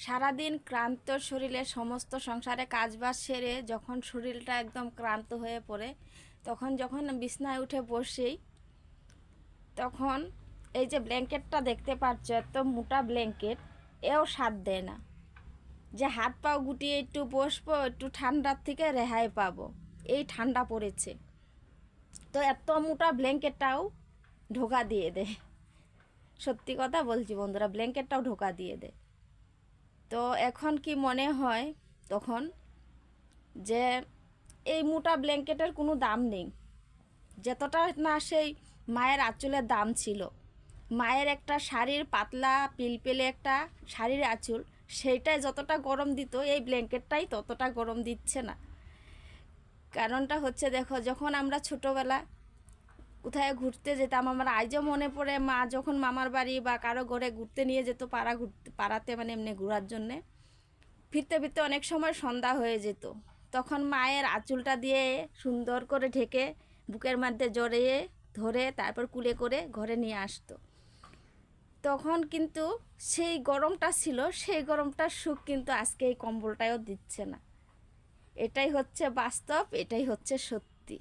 সারাদিন ক্লান্ত শরীরে সমস্ত সংসারে কাজবাজ সেরে যখন শরীরটা একদম ক্লান্ত হয়ে পড়ে, যখন বিছনায় উঠে বসি, তখন এই যে ব্ল্যাঙ্কেটটা দেখতে পাচ্ছ, এত মোটা ব্ল্যাঙ্কেট, এও সাথ দেয় না যে হাত পাও গুটিয়ে একটু বসবো, একটু ঠান্ডার থেকে রেহাই পাবো। এই ঠান্ডা পড়েছে তো এত মোটা ব্ল্যাঙ্কেটটাও ঢোকা দিয়ে দেয়। সত্যি কথা বলছি বন্ধুরা, ব্ল্যাঙ্কেটটাও ঢোকা দিয়ে দেয়। তো এখন কি মনে হয় তখন, যে এই মোটা ব্ল্যাঙ্কেটের কোনো দাম নেই, যতটা না সেই মায়ের আঁচলের দাম ছিল। মায়ের একটা শাড়ির পাতলা পিলপিলে একটা শাড়ির আঁচল, সেইটাই যতটা গরম দিত, এই ব্ল্যাঙ্কেটটাই ততটা গরম দিচ্ছে না। কারণটা হচ্ছে, দেখো, যখন আমরা ছোটোবেলা কোথায় ঘুরতে যেতাম, আমার আজও মনে পড়ে, মা যখন মামার বাড়ি বা কারো ঘরে ঘুরতে নিয়ে যেত, পাড়াতে মানে এমনি ঘোরার জন্যে, ফিরতে ফিরতে অনেক সময় সন্ধ্যা হয়ে যেত। তখন মায়ের আঁচলটা দিয়ে সুন্দর করে ঢেকে বুকের মধ্যে জড়িয়ে ধরে তারপর কুলে করে ঘরে নিয়ে আসতো। তখন কিন্তু সেই গরমটা ছিল, সেই গরমটার সুখ কিন্তু আজকে এই কম্বলটাও দিচ্ছে না। এটাই হচ্ছে বাস্তব, এটাই হচ্ছে সত্যি।